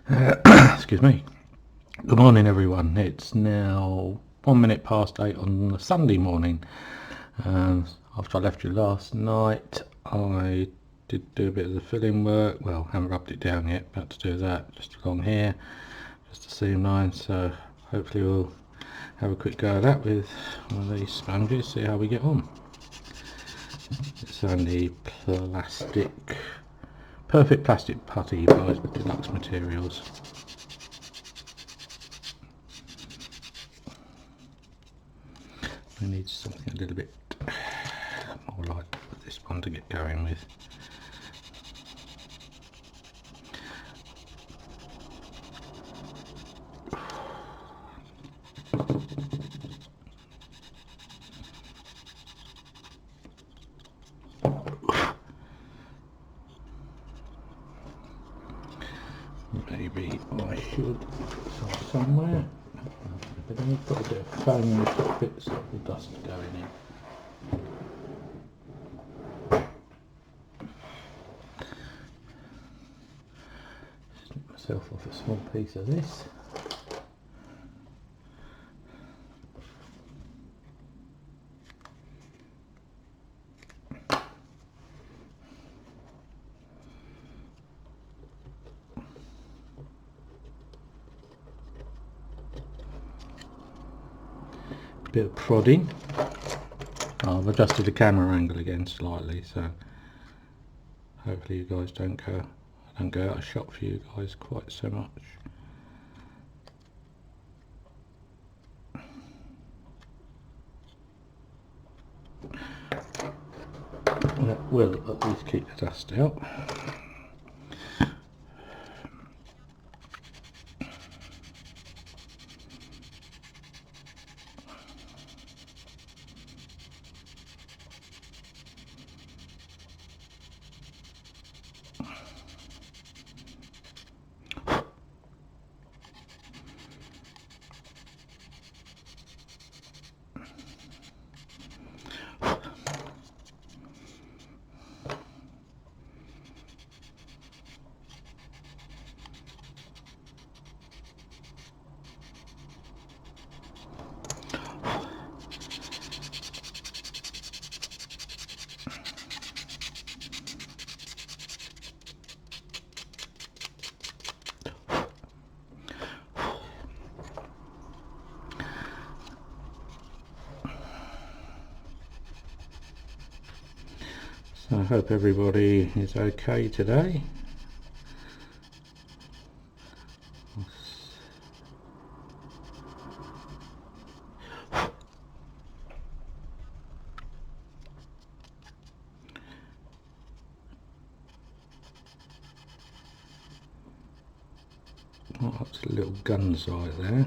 Excuse me. Good morning everyone. It's now 1 minute past 8 on a Sunday morning. After I left you last night, I did do a bit of the filling work. Well, haven't rubbed it down yet, about to do that just along here, just a seam line. So hopefully we'll have a quick go at that with one of these sponges, see how we get on. It's only plastic, perfect plastic putty by Deluxe Materials. We need something a little bit more like this one to get going with. Maybe I should put some somewhere. But then we've got a bit of foam in the top bit so the dust going in. Snip myself off a small piece of this. Bit of prodding. I've adjusted the camera angle again slightly, so hopefully you guys don't go out of shot for you guys quite so much. That will at least keep the dust out. So I hope everybody is okay today. Oh, that's a little gun sight there.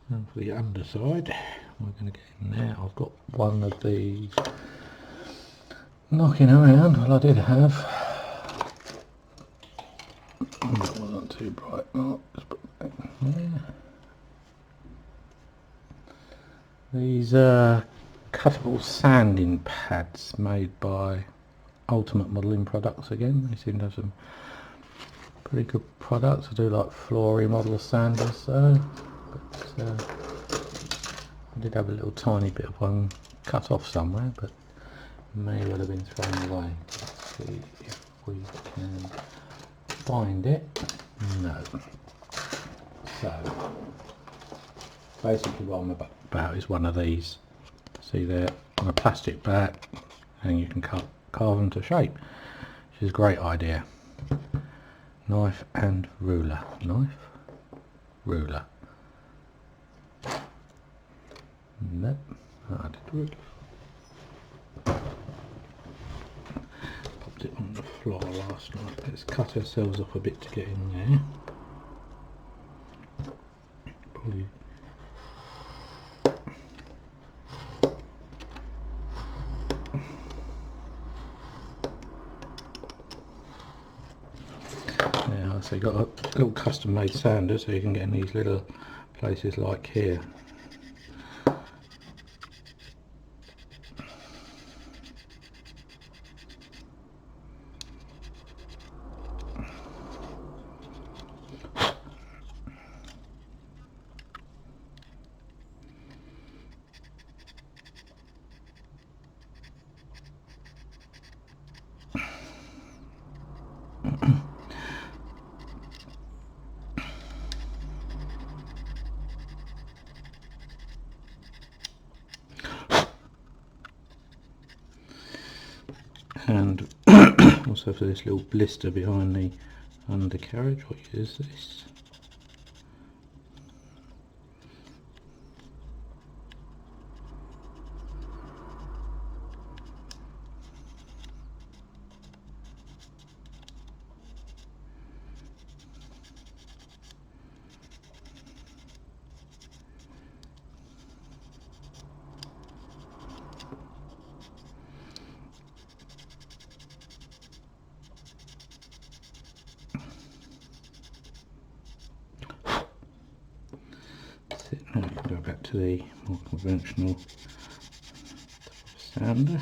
And for the underside, we're going to get in there. I've got one of these knocking around. Well, I did have. That wasn't too bright. Oh, just put that there. These cuttable sanding pads made by Ultimate Modelling Products again. They seem to have some pretty good products. I do like Flory model sanders, so. But, I did have a little tiny bit of one cut off somewhere, but may well have been thrown away. Let's see if we can find it. No. So basically what I'm about is one of these. See there, on a plastic back, and you can carve them to shape, which is a great idea. Knife and ruler. Knife, ruler. Nope, I did ruler. Popped it on the floor last night. Let's cut ourselves off a bit to get in there. Probably. Yeah, so you got a little custom made sander, so you can get in these little places like here. And also for this little blister behind the undercarriage, what is this? Now we can go back to the more conventional sander.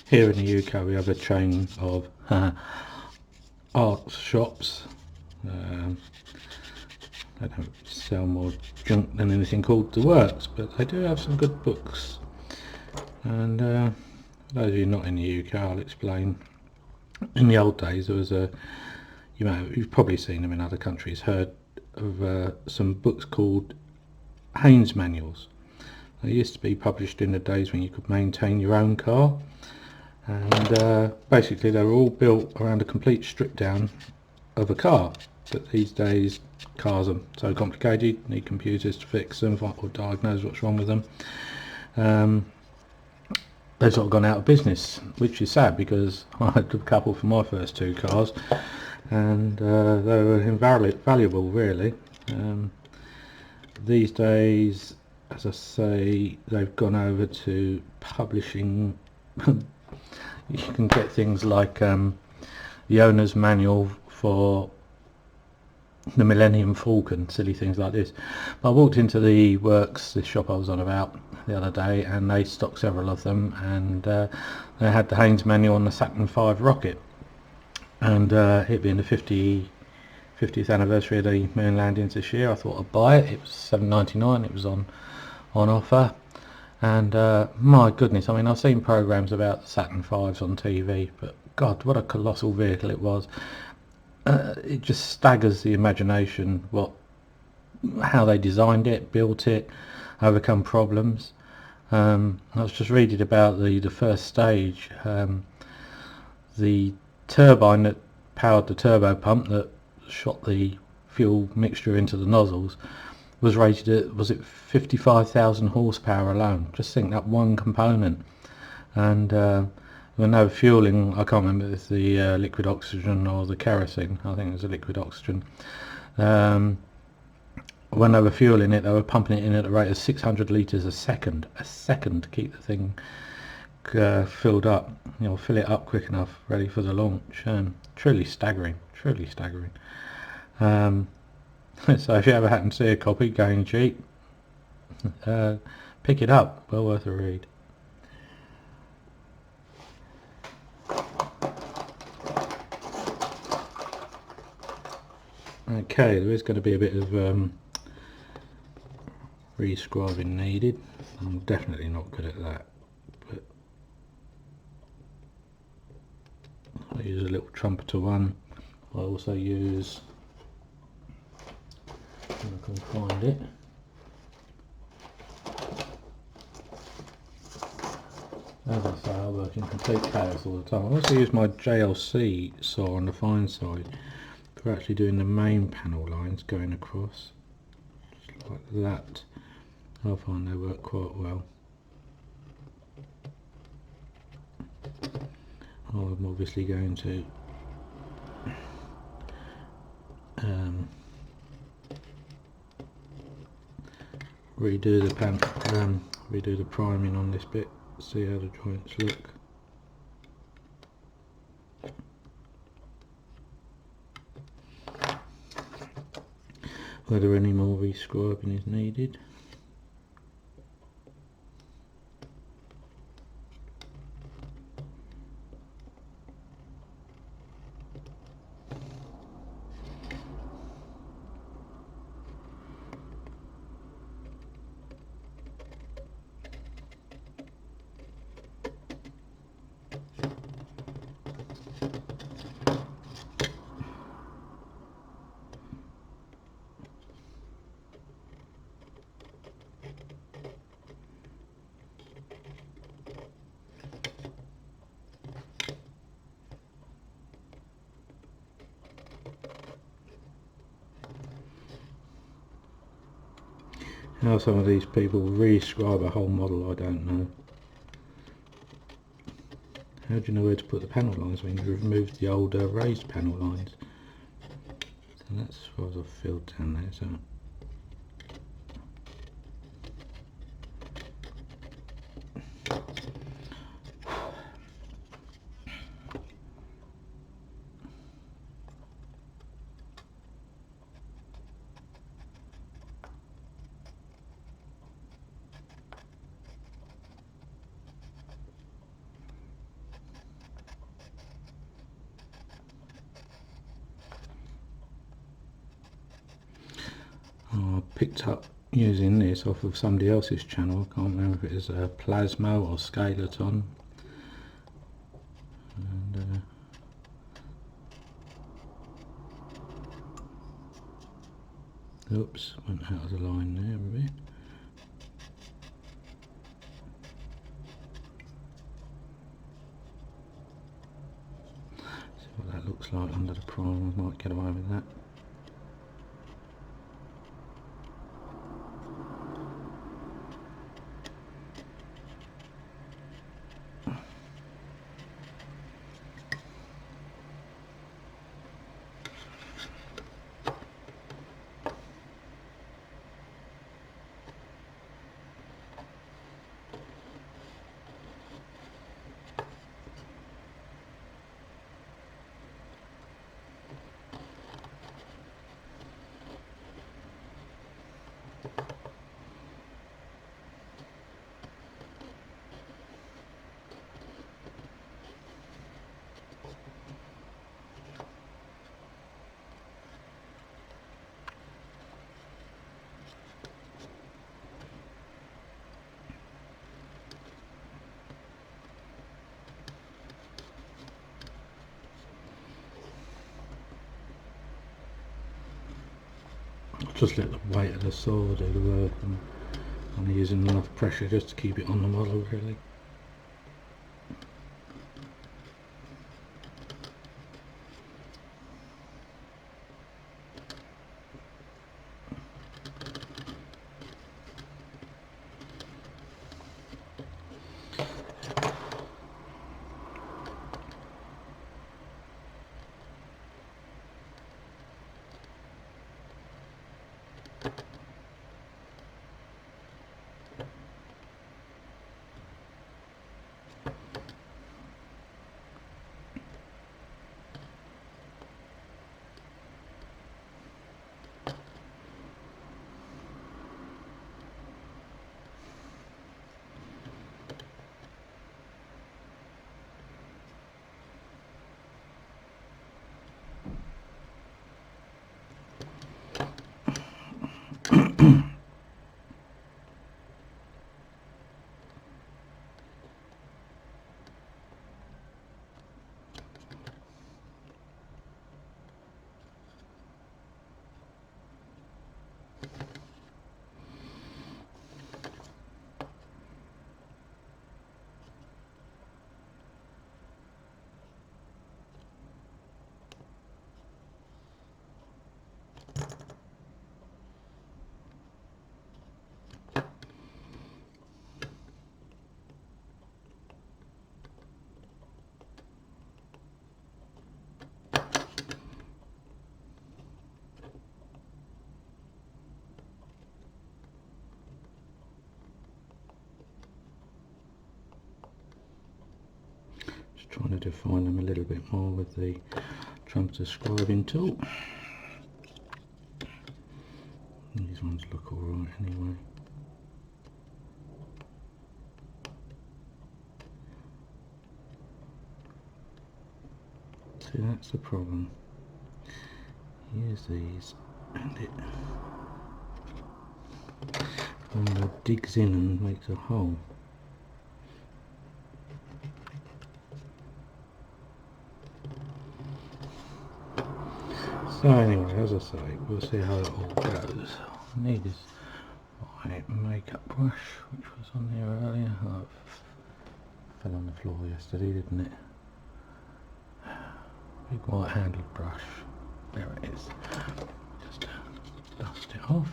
Here in the UK we have a chain of art shops. They don't sell more junk than anything called The Works, but they do have some good books. And for those of you not in the UK, I'll explain. In the old days there was you've probably seen them in other countries, heard of some books called Haynes manuals. They used to be published in the days when you could maintain your own car. And basically they were all built around a complete strip down of a car, but these days cars are so complicated, need computers to fix them or diagnose what's wrong with them. They've sort of gone out of business, which is sad because I had a couple for my first two cars and they were invaluable really. These days, as I say, they've gone over to publishing. You can get things like the owner's manual for the Millennium Falcon, silly things like this. But I walked into the Works, this shop I was on about the other day, and they stocked several of them, and they had the Haynes manual on the Saturn V rocket, and it being the 50th anniversary of the moon landings this year, I thought I'd buy it. It was $7.99, it was on offer. And my goodness, I mean, I've seen programs about the Saturn V's on TV, but God, what a colossal vehicle it was. It just staggers the imagination what how they designed it, built it, overcome problems. I was just reading about the first stage. The turbine that powered the turbo pump that shot the fuel mixture into the nozzles was rated at, was it 55,000 horsepower alone? Just think, that one component. And when they were fueling, I can't remember if it's the liquid oxygen or the kerosene, I think it was the liquid oxygen. When they were fueling it, they were pumping it in at a rate of 600 litres a second to keep the thing filled up, fill it up quick enough, ready for the launch. Truly staggering, truly staggering. So if you ever happen to see a copy going cheap, pick it up, well worth a read. Okay, there is going to be a bit of rescribing needed. I'm definitely not good at that, but I use a little trumpeter one. I also use, if I can find it, as I say, I work in complete chaos all the time. I also use my JLC saw on the fine side for actually doing the main panel lines going across, just like that. I find they work quite well. I'm obviously going to redo the priming on this bit, see how the joints look. Whether any more rescribing is needed. How some of these people rescribe a whole model, I don't know. How do you know where to put the panel lines when you remove the old raised panel lines? So that's as far as I've filled down there. So I picked up using this off of somebody else's channel. I can't remember if it was Plasmo or Scalaton. And oops, went out of the line there a bit. See what that looks like under the prime. I might get away with that. just let the weight of the saw do the work, and I'm using enough pressure just to keep it on the model really. Trying to define them a little bit more with the trunks scribing tool. These ones look alright anyway. See, that's the problem. Use these and it digs in and makes a hole. So anyway, as I say, we'll see how it all goes. I need this my makeup brush, which was on there earlier. Oh, it fell on the floor yesterday, didn't it? Big white handled brush. There it is. Just dust it off.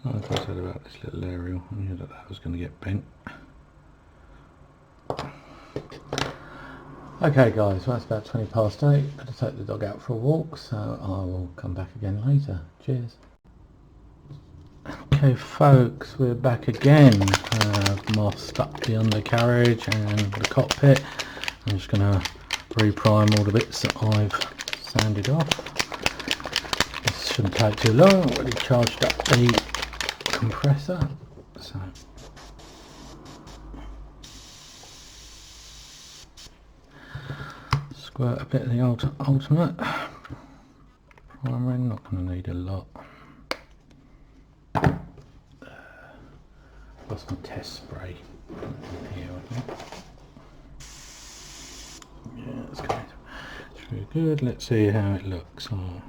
Like I said about this little aerial, I knew that that was going to get bent. Okay guys, well, it's about 20 past 8. I'm going to take the dog out for a walk, so I will come back again later. Cheers. Okay folks, we're back again. I've mossed up the undercarriage and the cockpit. I'm just going to reprime all the bits that I've sanded off. This shouldn't take too long. I've already charged up the compressor, so squirt a bit of the ultimate primer in, not going to need a lot. Lost my test spray here, I think. Yeah, it's going through good. Let's see how it looks. Oh.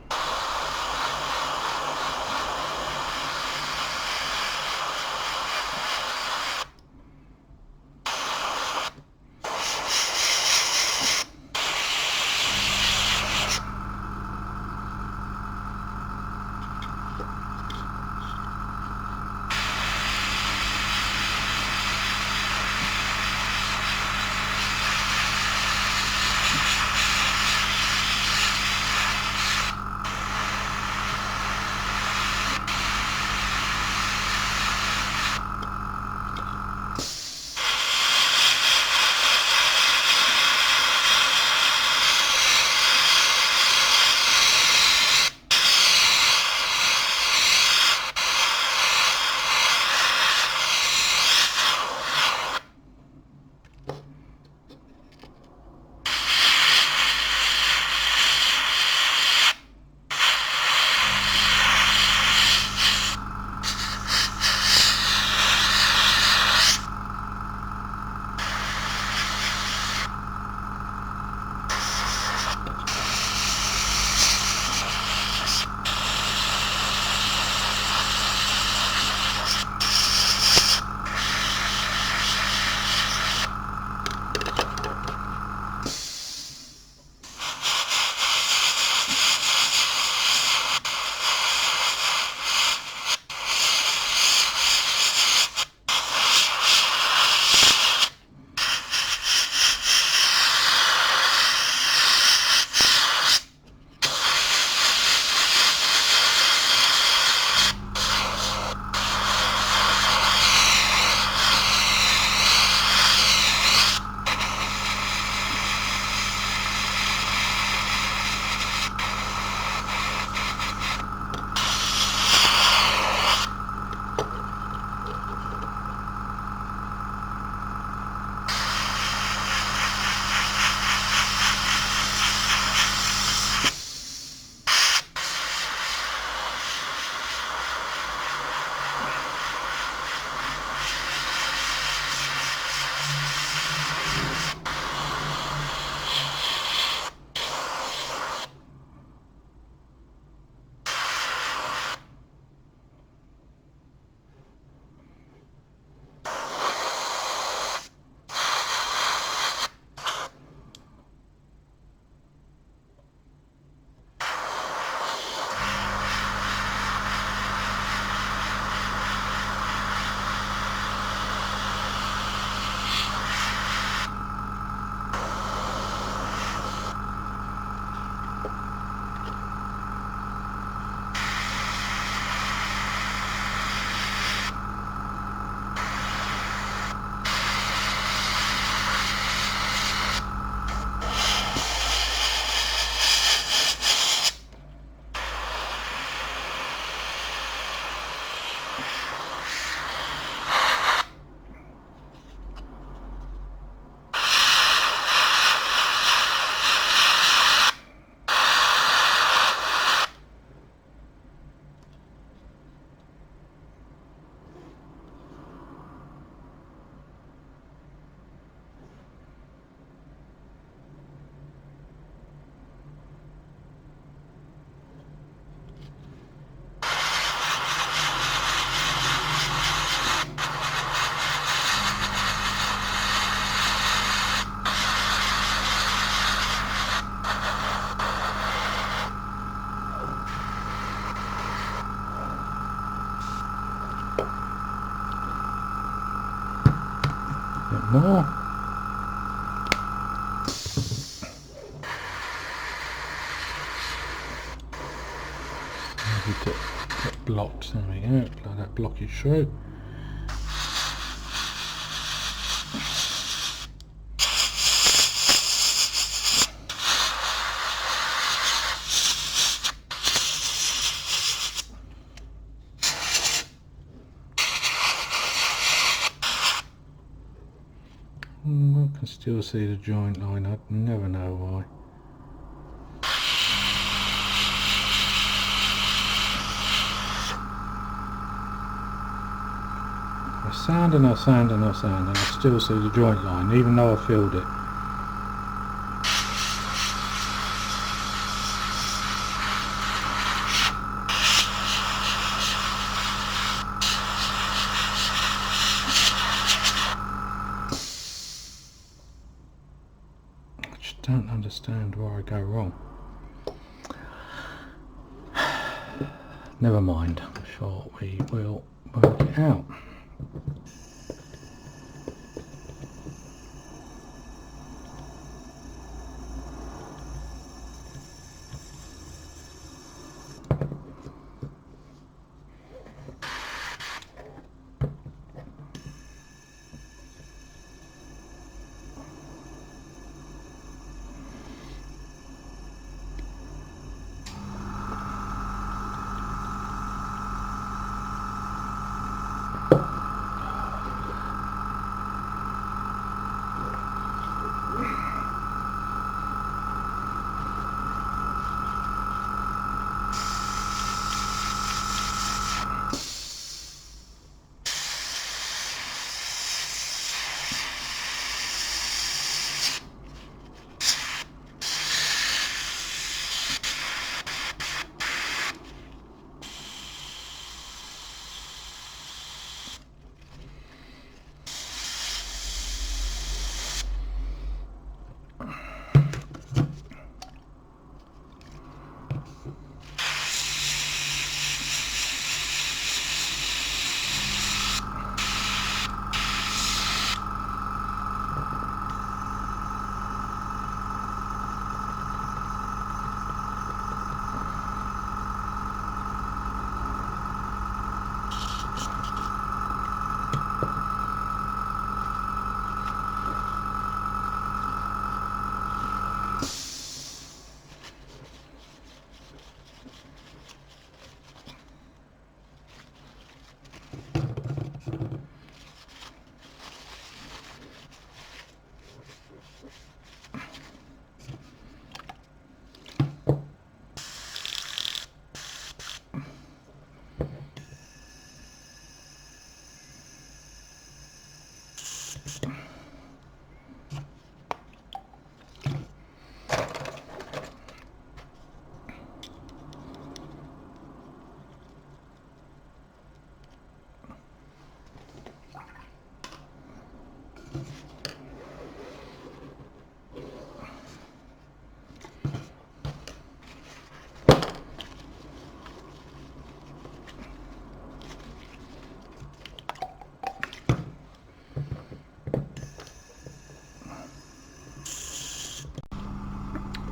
more. Maybe get blocked. There we go. Apply that blockage through. I can still see the joint line. I never know why. I sand and I sand and I sand and I still see the joint line even though I filled it. I just don't understand where I go wrong. Never mind, I'm sure we will work it out.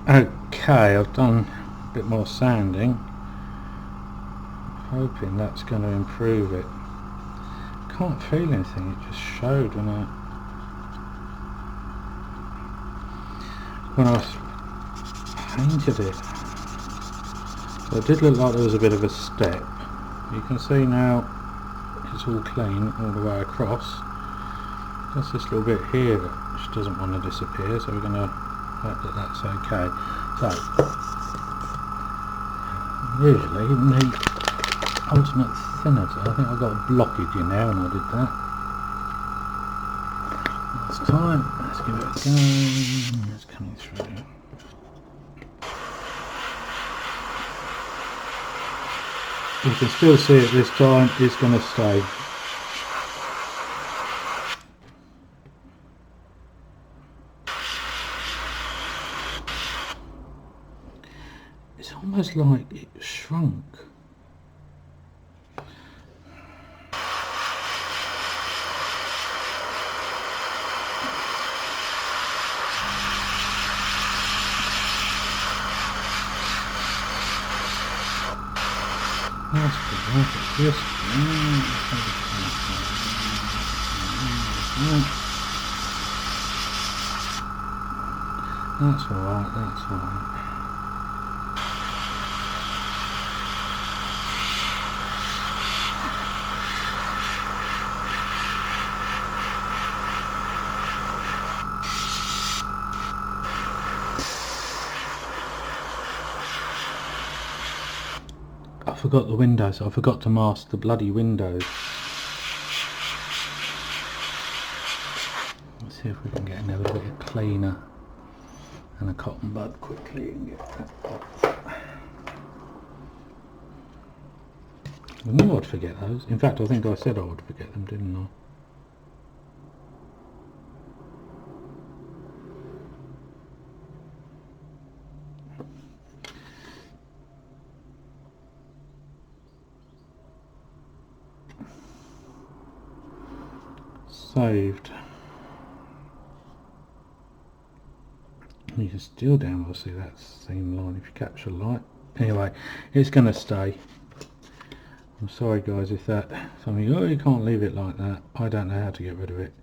Okay, I've done a bit more sanding, hoping that's going to improve it. Can't feel anything, it just showed when I painted it. So it did look like there was a bit of a step. You can see now it's all clean all the way across. Just this little bit here that just doesn't want to disappear, so we're going to hope that that's okay. So usually in the ultimate thinner, I think I got a blockage in there when I did that last time. Let's give it a go. It's coming through. You can still see it this time. It's going to stay. It's almost like it shrunk. That's good. Look at this. That's alright, that's alright. I forgot the windows. I forgot to mask the bloody windows. Let's see if we can get another bit of cleaner and a cotton bud quickly and get that off. I knew I'd forget those. In fact, I think I said I would forget them, didn't I? Saved. You can still damn well see that same line if you capture light. Anyway, it's going to stay. I'm sorry guys if that something, oh you can't leave it like that. I don't know how to get rid of it.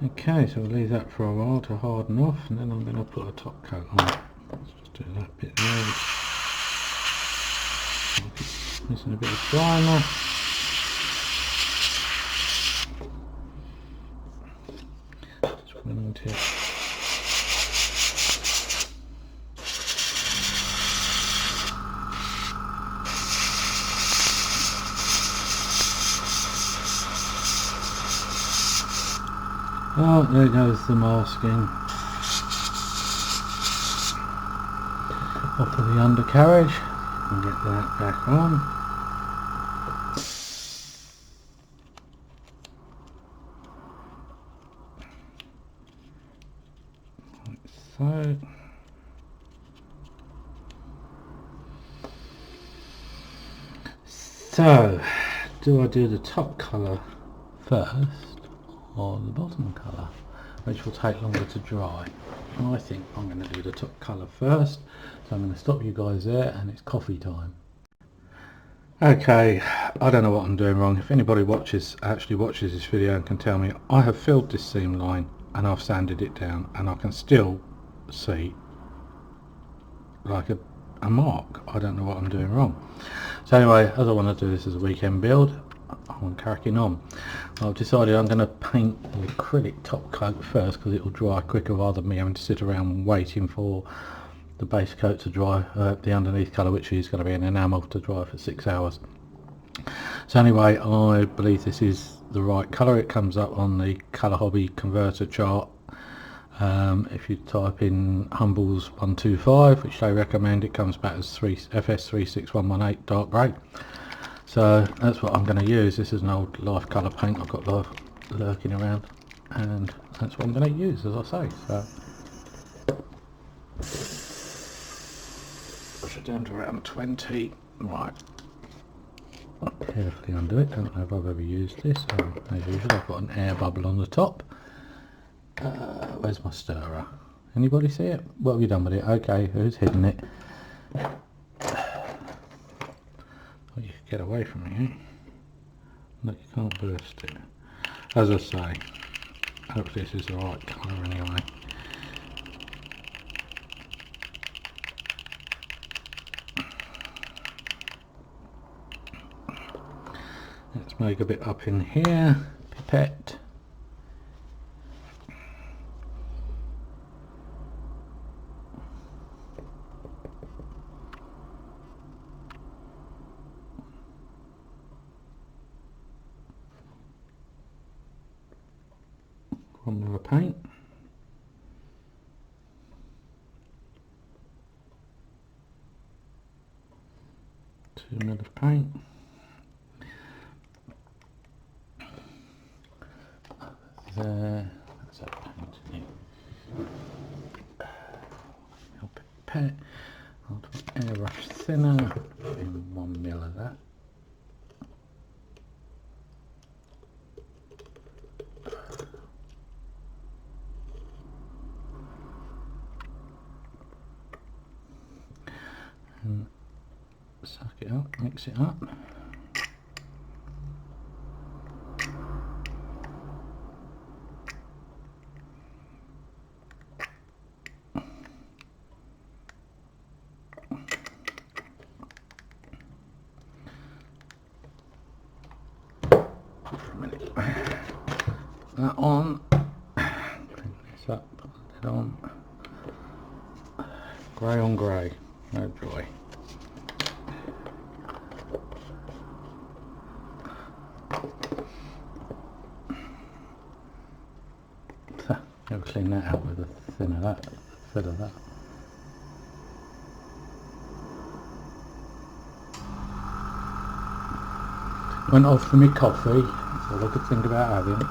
Okay, so we'll leave that for a while to harden off, and then I'm going to put a top coat on. Let's just do that bit there. Missing a bit of primer. Just went it. Oh, there goes the masking off of the undercarriage. And get that back on. Like so. So, do I do the top colour first or the bottom colour, which will take longer to dry? I think I'm going to do the top colour first, so I'm going to stop you guys there, and it's coffee time. Okay, I don't know what I'm doing wrong. If anybody actually watches this video and can tell me, I have filled this seam line and I've sanded it down, and I can still see like a mark. I don't know what I'm doing wrong. So anyway, as I want to do this as a weekend build, I'm cracking on. I've decided I'm going to paint the acrylic top coat first, because it will dry quicker rather than me having to sit around waiting for the base coat to dry, the underneath colour, which is going to be an enamel, to dry for 6 hours. So anyway, I believe this is the right colour. It comes up on the Colour Hobby converter chart. If you type in Humbles 125, which they recommend, it comes back as FS36118 dark grey. So that's what I'm going to use. This is an old Life Colour paint I've got lurking around, and that's what I'm going to use, as I say. So push it down to around 20. Right. Carefully undo it. Don't know if I've ever used this. As usual, I've got an air bubble on the top. Where's my stirrer? Anybody see it? What have you done with it? Okay, who's hidden it? Well, you can get away from me, eh? Look, you can't burst it. As I say, hopefully this is the right colour anyway. Let's make a bit up in here. Pipette. One more paint. Two mil of paint. There, that's a pipette. I'll do airbrush thinner, put in 1 mil of that. And suck it up, mix it up. That on, clean this up, put it on, grey on grey, no joy. I'll clean that out with a thin of that, fill of that. Went off for me coffee, that's all I could think about having.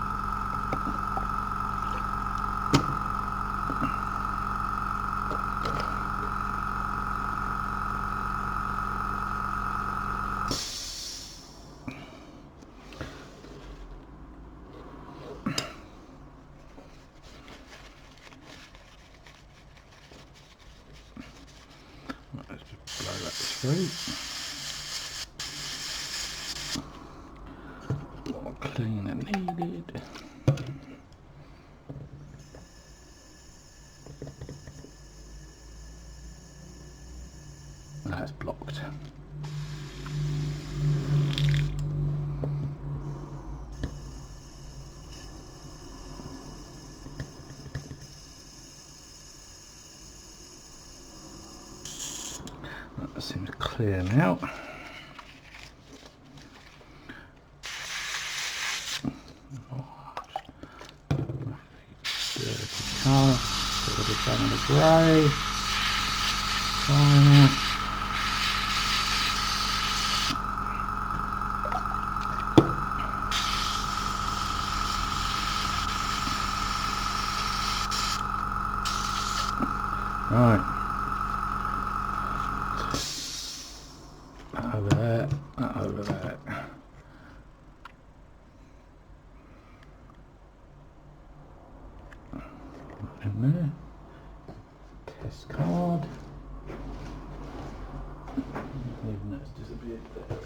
Let's just blow that through. More clean than needed. That's blocked. That seems clear now. Dirty colour, put it down in the grey. Finer. Right. That over there, that over there. In there. Test card. Even that's disappeared there.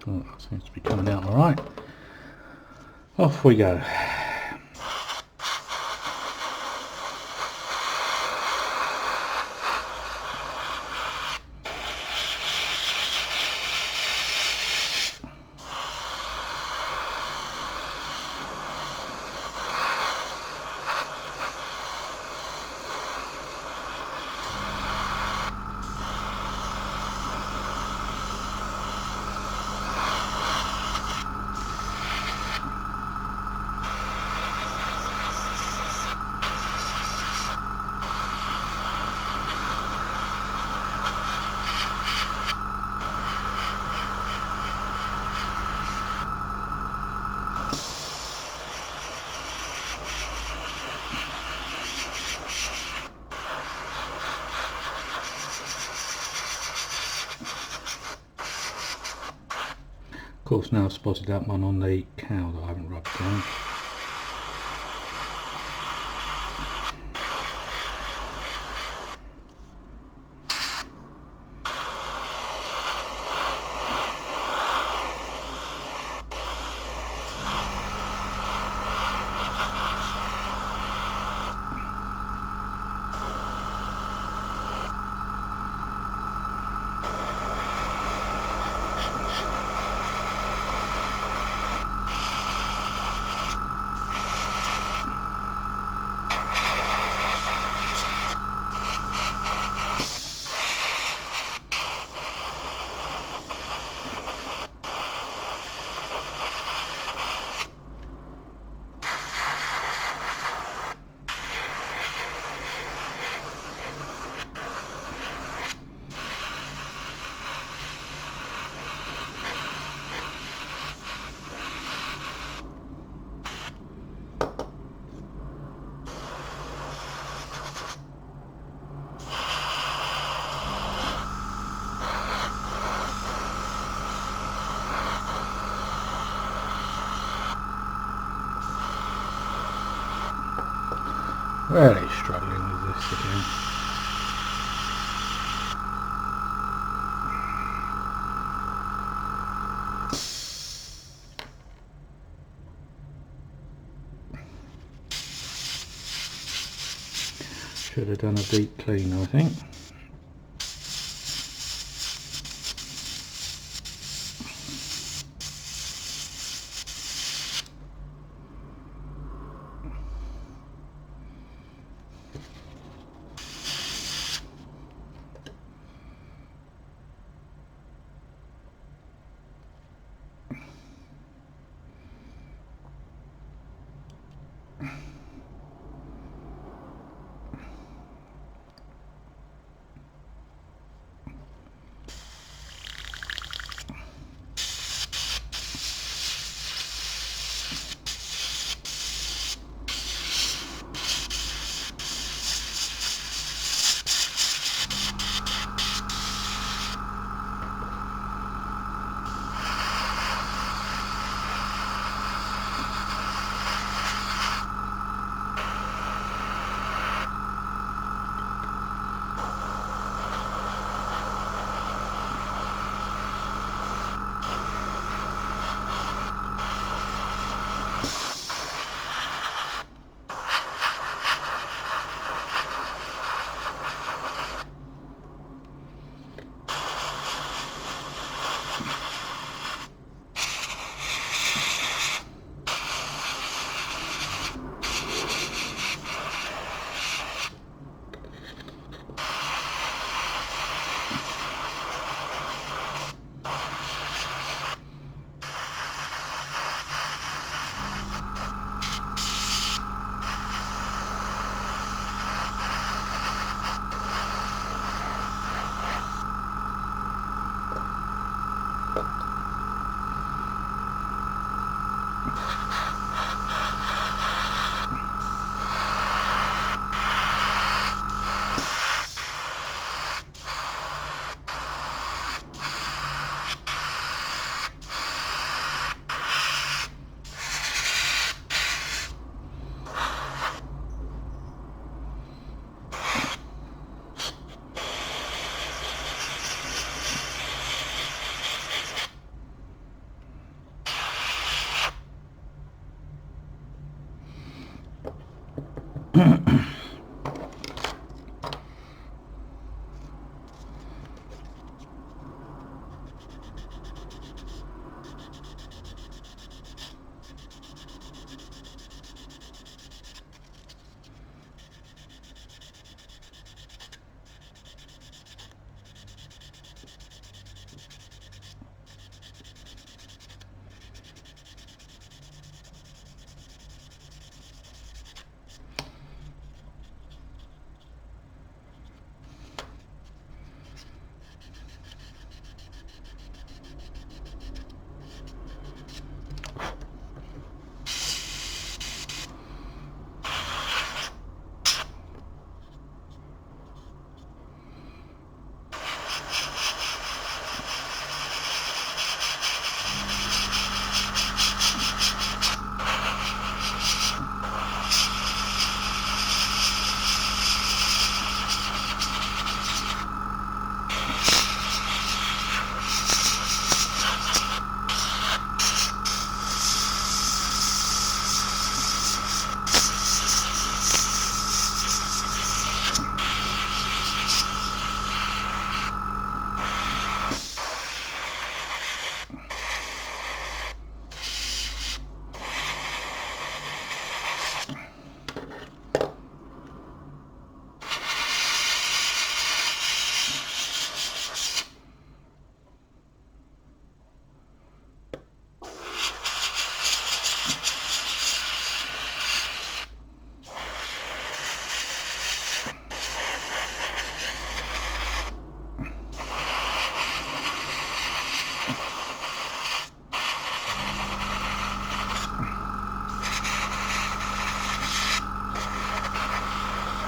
Oh, that seems to be coming out alright. Off we go. Of course, now I've spotted that one on the cow that I haven't rubbed down. Really struggling with this again. Should have done a deep clean, I think.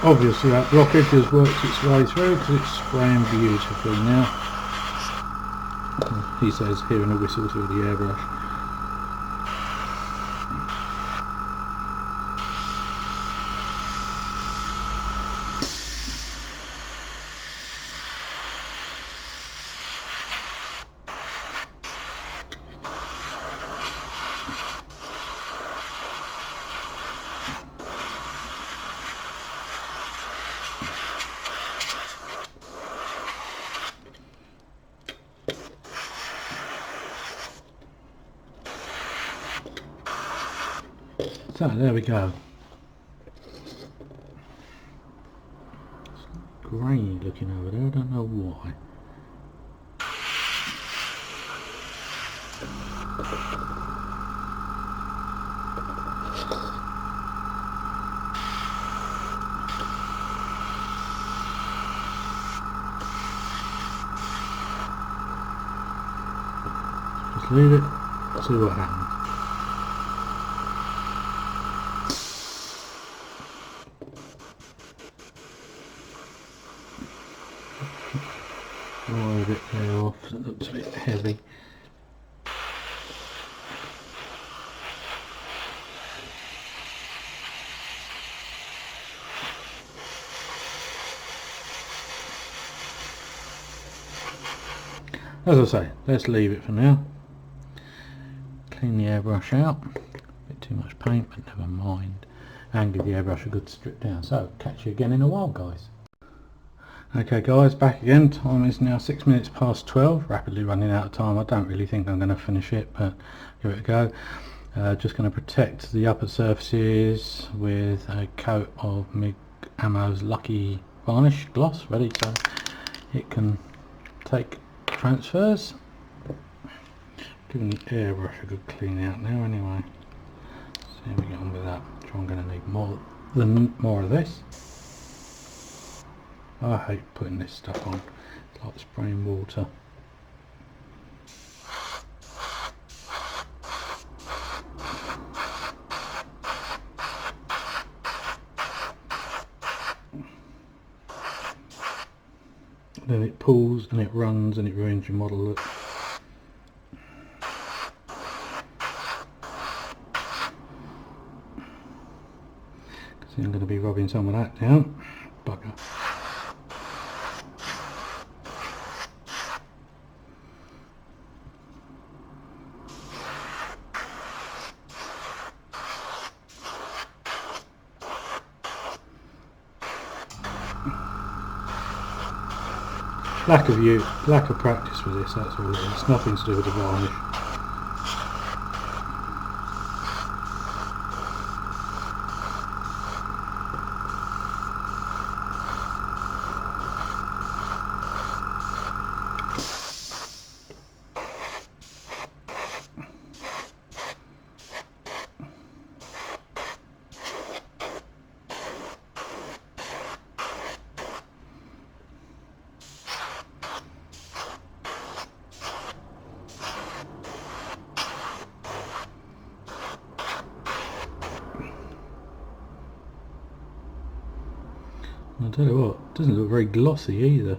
Obviously that blockage has worked its way through because it's spraying beautifully now. He says hearing a whistle through the airbrush. So there we go. It's grainy looking over there, I don't know why. Just leave it, see what happens. Wire a bit there off, it looks a bit heavy. As I say, let's leave it for now. Clean the airbrush out. A bit too much paint, but never mind. And give the airbrush a good strip down. So, catch you again in a while, guys. Okay guys, back again. Time is now 6 minutes past 12. Rapidly running out of time. I don't really think I'm going to finish it, but give it a go. Just going to protect the upper surfaces with a coat of MIG Ammo's Lucky Varnish Gloss, ready so it can take transfers. Giving the airbrush a good clean out now anyway. See how we get on with that. I'm going to need more of this. I hate putting this stuff on. It's like spraying water. Then it pulls and it runs and it ruins your model look. So I'm going to be rubbing some of that down. Bugger. Lack of practice with this, that's all it is. It's nothing to do with the varnish. I'll tell you what, it doesn't look very glossy either.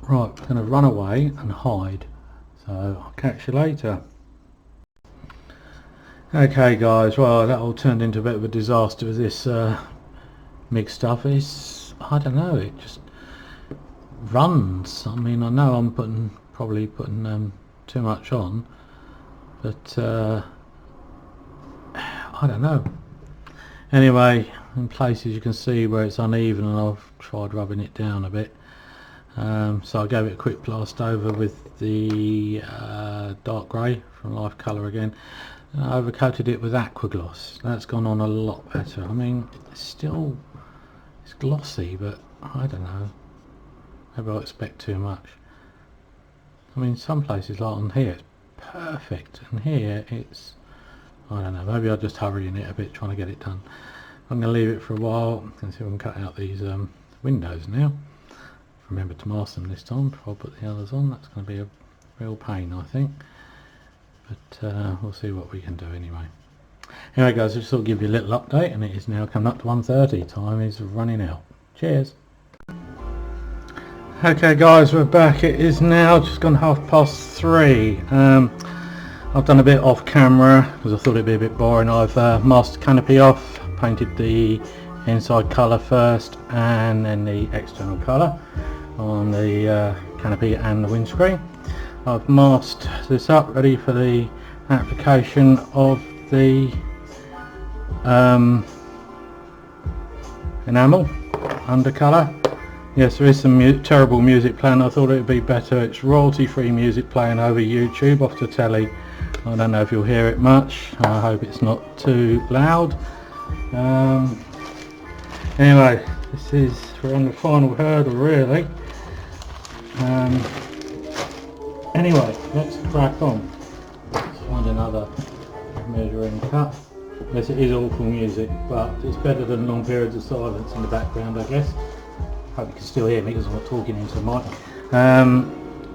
Right, I'm going to run away and hide, so I'll catch you later. Okay guys, well that all turned into a bit of a disaster with this MIG stuff. I don't know, it just runs. I mean, I know I'm probably putting too much on, but I don't know. Anyway, in places you can see where it's uneven, and I've tried rubbing it down a bit. So I gave it a quick blast over with the dark grey from Life Colour again. I overcoated it with aqua gloss. That's gone on a lot better. I mean, it's glossy, but I don't know, maybe I expect too much. I mean, some places like on here it's perfect, and here it's, I don't know, maybe I'll just hurry in it a bit trying to get it done. I'm going to leave it for a while and see if I can cut out these windows now. Remember to mask them this time before I put the others on. That's going to be a real pain, I think, but we'll see what we can do anyway. Anyway guys, I just thought I'd give you a little update, and it is now coming up to 1:30. Time is running out. Cheers. Okay guys, we're back. It is now just gone 3:30. I've done a bit off camera because I thought it'd be a bit boring. I've masked the canopy off, painted the inside colour first and then the external colour on the canopy and the windscreen. I've masked this up, ready for the application of the enamel undercolour. Yes, there is some terrible music playing. I thought it would be better. It's royalty free music playing over YouTube off the telly. I don't know if you'll hear it much. I hope it's not too loud. Anyway, we're on the final hurdle really. Anyway, let's crack on. Let's find another measuring cup. Yes, it is awful music, but it's better than long periods of silence in the background, I guess. Hope you can still hear me because I'm not talking into the mic.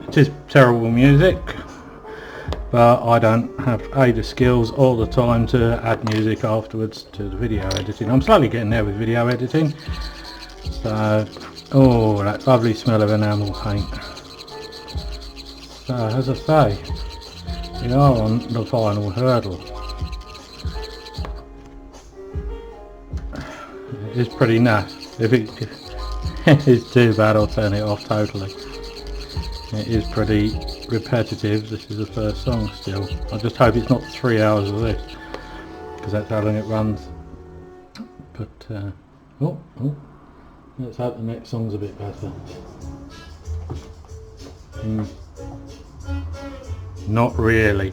It is terrible music, but I don't have the skills all the time to add music afterwards to the video editing. I'm slowly getting there with video editing. So, oh, that lovely smell of enamel paint. So, as I say, we are on the final hurdle. It is pretty naff. If it is too bad, I'll turn it off totally. It is pretty repetitive. This is the first song still. I just hope it's not 3 hours of this, because that's how long it runs. But let's hope the next song's a bit better. Not really.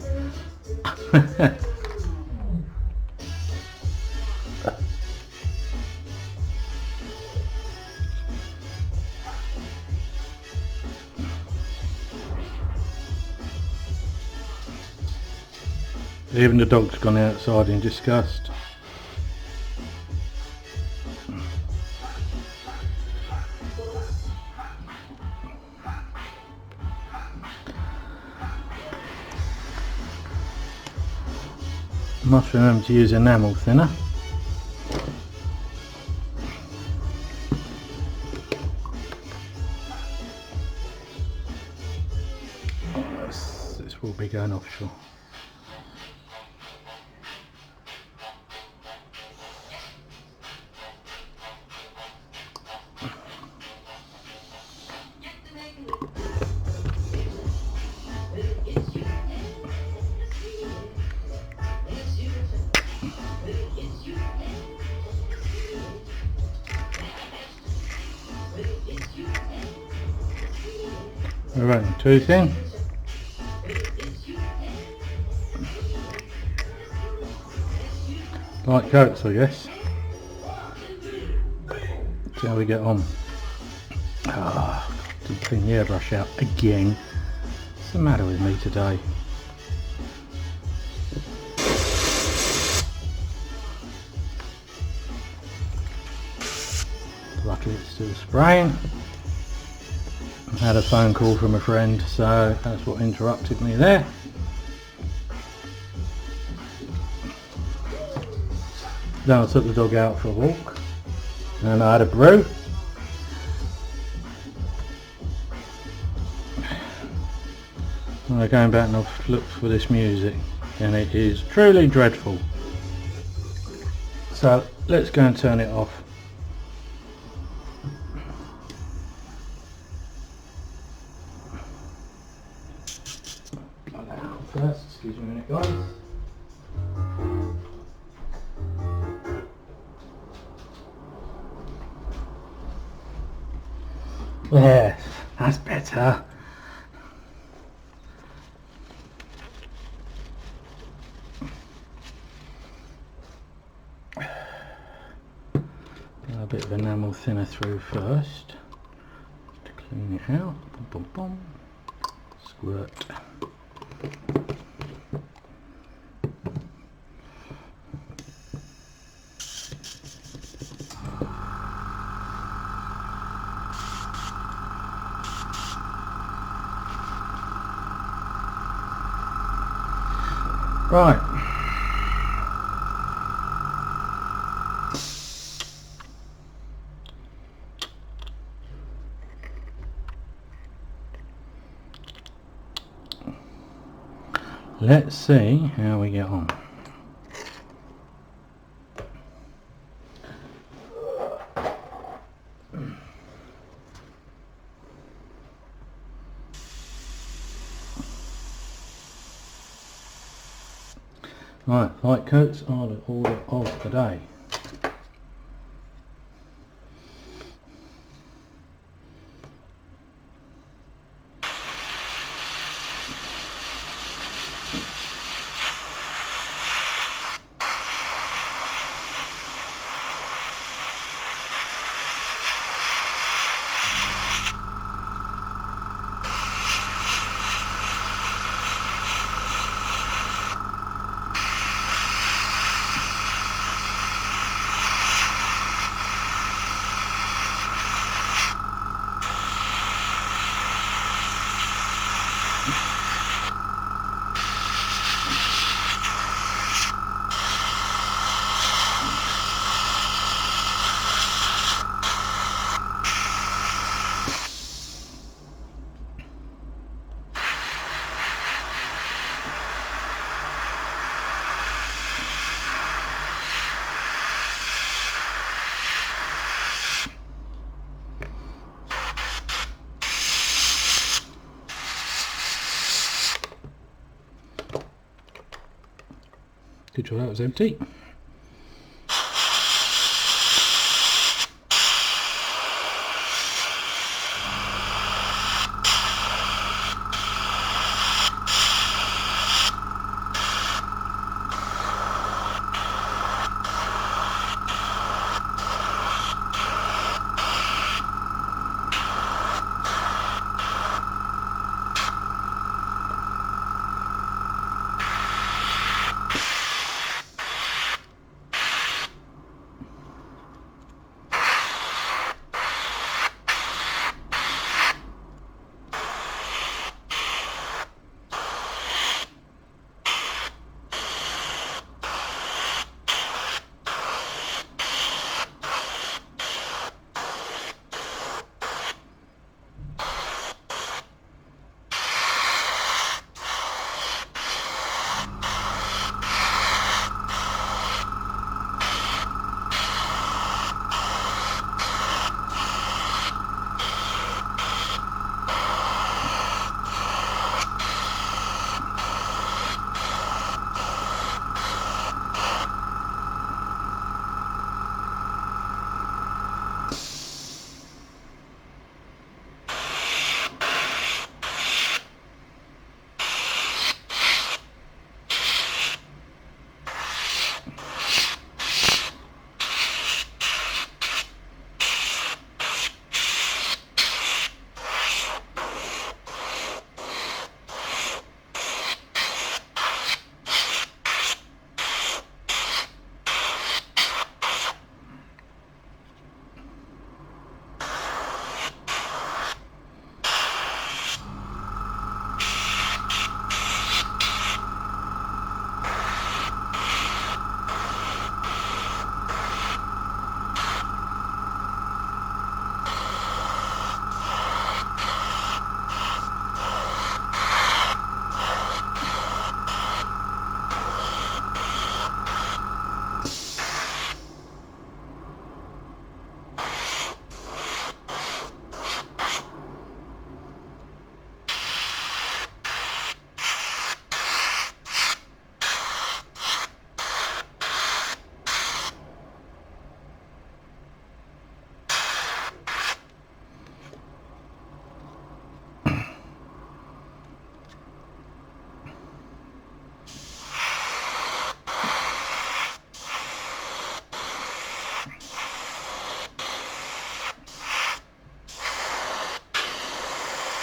Even the dog's gone outside in disgust. Must remember to use enamel thinner. This will be going offshore. We're running too thin. Light coats, I guess. See how we get on. Didn't clean the airbrush out again. What's the matter with me today? Luckily it's still spraying. I had a phone call from a friend, so that's what interrupted me there. Then I took the dog out for a walk, and I had a brew. I'm going back and I've looked for this music and it is truly dreadful. So let's go and turn it off. Plug that out first, excuse me a minute guys. There, that's better. A bit of enamel thinner through first to clean it out. Boom, boom, boom. Squirt. Right. Let's see how we get on. Right, light coats are the order of the day. Good job, that was empty.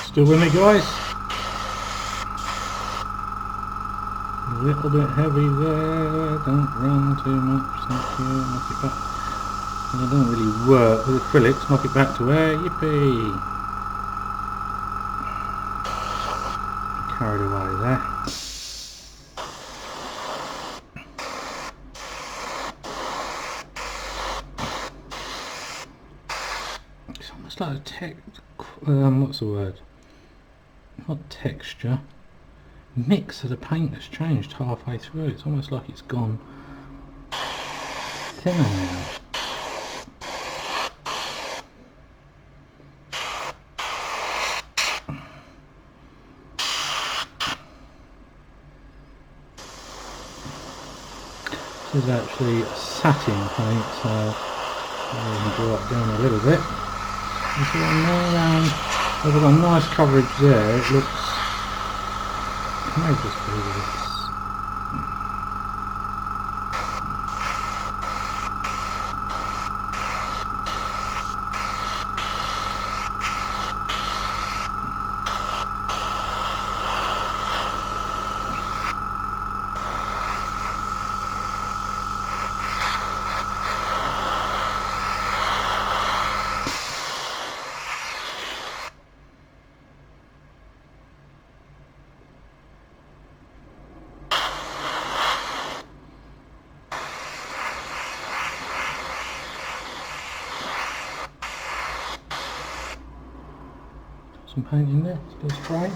Still with me, guys? A little bit heavy there. Don't run too much. Thank you. Knock it back. And it don't really work with acrylics. Knock it back to air. Yippee! Carried away there. It's almost like a what's the word? Not texture. Mix of the paint has changed halfway through. It's almost like it's gone thinner now. This is actually satin paint, so I'll even draw it down a little bit. You see what I'm around? I've got a nice coverage there. It looks, it may just be that it's some paint in there, still spraying.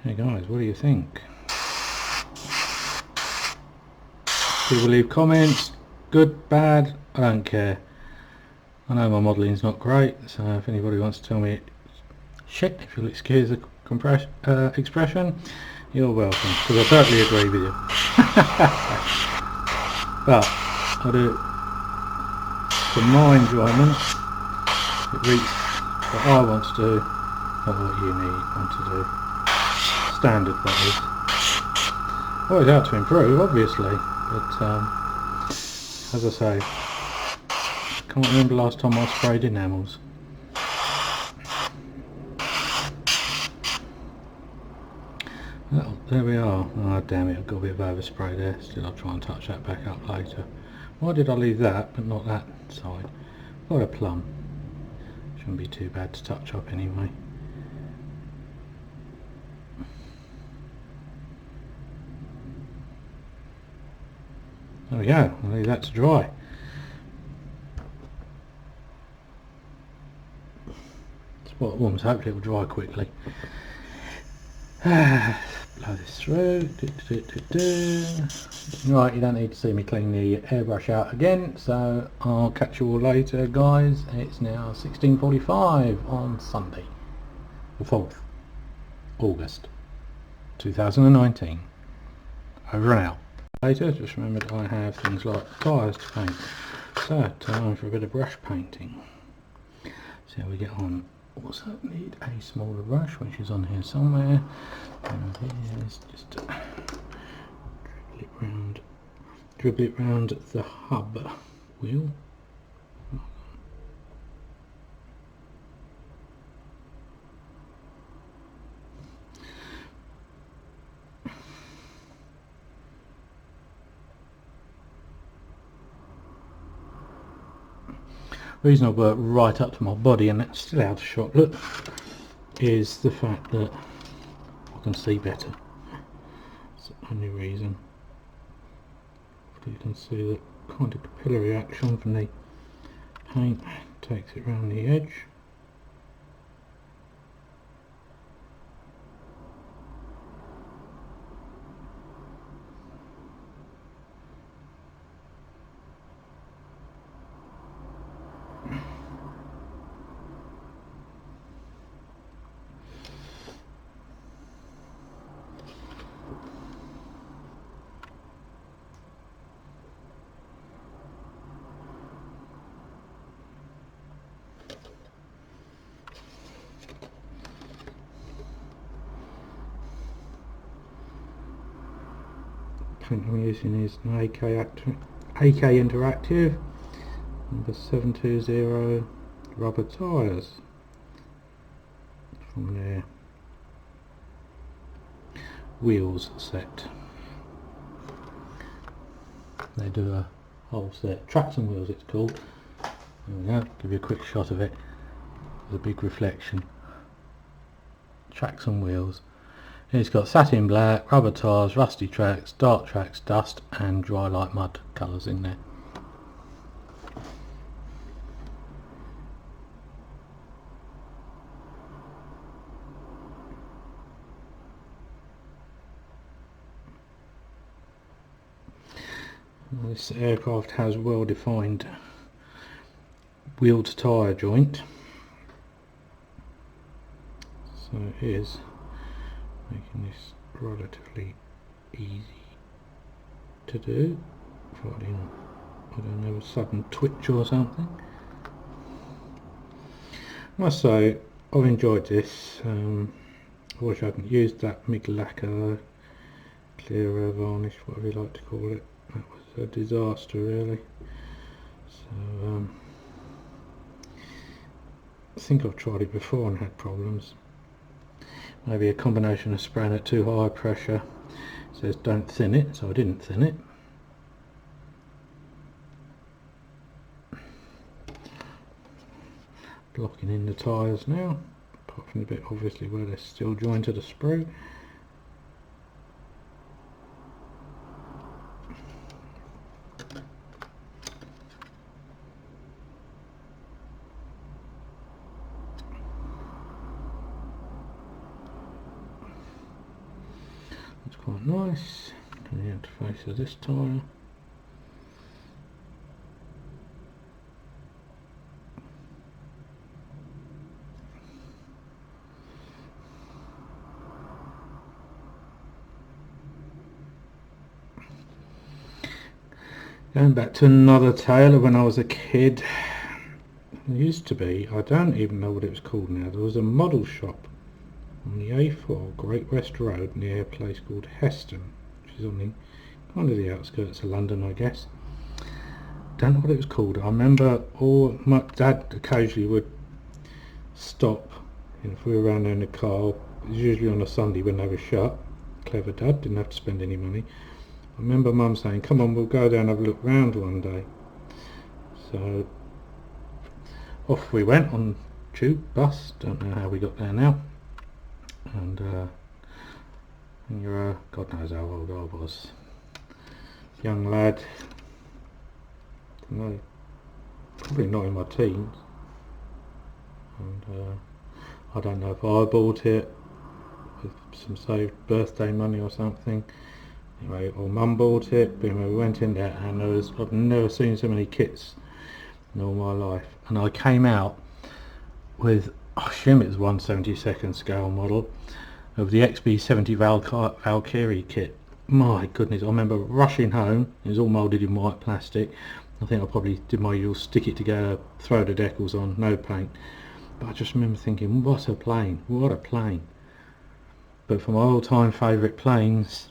Okay guys, what do you think? People leave comments, good, bad, I don't care. I know my modelling's not great, so if anybody wants to tell me shit, if you'll excuse the expression, you're welcome, because I totally agree with you. But I do it for my enjoyment. It reaches what I want to do, not what you want to do. Standard, that is. Always out to improve, obviously, but as I say, can't remember the last time I sprayed enamels. Well, there we are. Oh damn it, I've got a bit of overspray there. Still I'll try and touch that back up later. Why did I leave that but not that side? Got a plum. Shouldn't be too bad to touch up anyway. There we go, I'll leave that to dry. Spot warms, hopefully it will dry quickly. Blow this through. Right, you don't need to see me clean the airbrush out again, so I'll catch you all later guys. It's now 16:45 on Sunday, the 4th August 2019. Over and out. Later, just remember that I have things like tyres to paint. So, time for a bit of brush painting. See how we get on. Also need a smaller brush, which is on here somewhere. And here's just dribble it round the hub wheel. The reason I work right up to my body and that's still out of shot, look, is the fact that I can see better. That's the only reason. You can see the kind of capillary action from the paint, takes it round the edge. blueprint I'm using is an AK Interactive number 720 rubber tyres from their wheels set. They do a whole set, Traction Wheels it's called. There we go, give you a quick shot of it with a big reflection. Traction Wheels. It's got satin black, rubber tyres, rusty tracks, dark tracks, dust and dry like mud colours in there. This aircraft has well defined wheel to tyre joint, so it is making this relatively easy to do, providing I don't have a sudden twitch or something. I must say I've enjoyed this. I wish I hadn't used that MIG lacquer, clear varnish, whatever you like to call it. That was a disaster really. So I think I've tried it before and had problems. Maybe a combination of spraying at too high pressure. It says don't thin it, so I didn't thin it. Blocking in the tyres now, apart from the bit obviously where they're still joined to the sprue. It's quite nice. And the interface of this tyre. Going back to another tale of when I was a kid. There used to be, I don't even know what it was called now, there was a model shop on the A4 Great West Road near a place called Heston, which is on the kind of the outskirts of London I guess. Don't know what it was called. I remember my dad occasionally would stop, and if we were around there in the car, it was usually on a Sunday when they were shut. Clever dad, didn't have to spend any money. I remember mum saying, come on, we'll go down and have a look round one day. So off we went on tube, bus, don't know how we got there now. And you're God knows how old I was. Young lad, no, probably not in my teens. And I don't know if I bought it with some saved birthday money or something. Anyway, or mum bought it, but we went in there and I've never seen so many kits in all my life. And I came out with, I assume it was 1/72nd scale model of the XB70 Valkyrie kit. My goodness, I remember rushing home. It was all moulded in white plastic. I think I probably did my usual stick it together, throw the decals on, no paint. But I just remember thinking, what a plane, what a plane. But for my all-time favourite planes,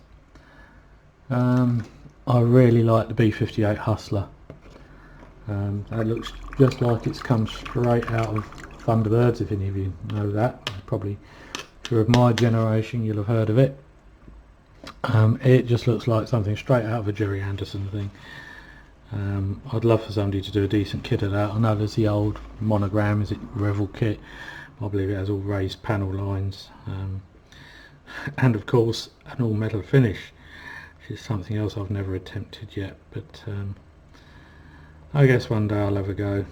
I really like the B-58 Hustler. That looks just like it's come straight out of Thunderbirds, if any of you know that. Probably if you're of my generation you'll have heard of it. It just looks like something straight out of a Jerry Anderson thing. I'd love for somebody to do a decent kit of that. I know there's the old Monogram, is it Revel kit? I believe it has all raised panel lines, and of course an all metal finish, which is something else I've never attempted yet, but I guess one day I'll have a go.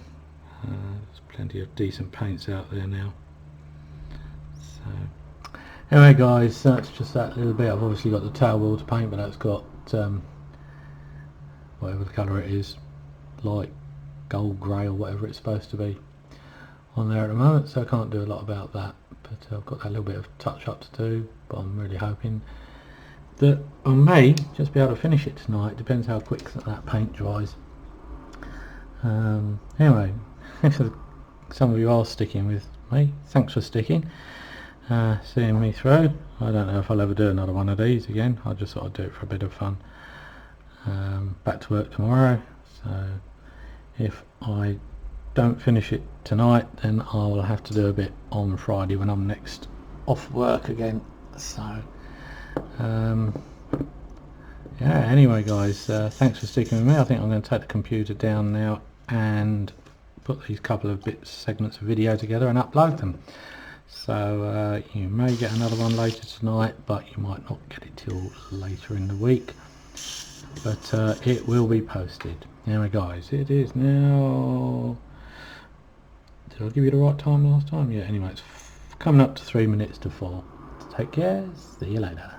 There's plenty of decent paints out there now. So anyway guys, that's just that little bit. I've obviously got the tail wheel to paint, but that's got whatever the colour it is, light gold grey or whatever it's supposed to be on there at the moment, so I can't do a lot about that, but I've got that little bit of touch up to do. But I'm really hoping that I may just be able to finish it tonight. Depends how quick that paint dries. Anyway, some of you are sticking with me, thanks for sticking, seeing me through. I don't know if I'll ever do another one of these again. I just thought I'd do it for a bit of fun. back to work tomorrow, so if I don't finish it tonight, then I'll have to do a bit on Friday when I'm next off work again. So yeah, anyway guys, thanks for sticking with me. I think I'm going to take the computer down now and put these couple of segments of video together and upload them. So you may get another one later tonight, but you might not get it till later in the week, but it will be posted. Anyway guys, it is now, did I give you the right time last time? Yeah, anyway, it's coming up to 3 minutes to 4. Take care, see you later.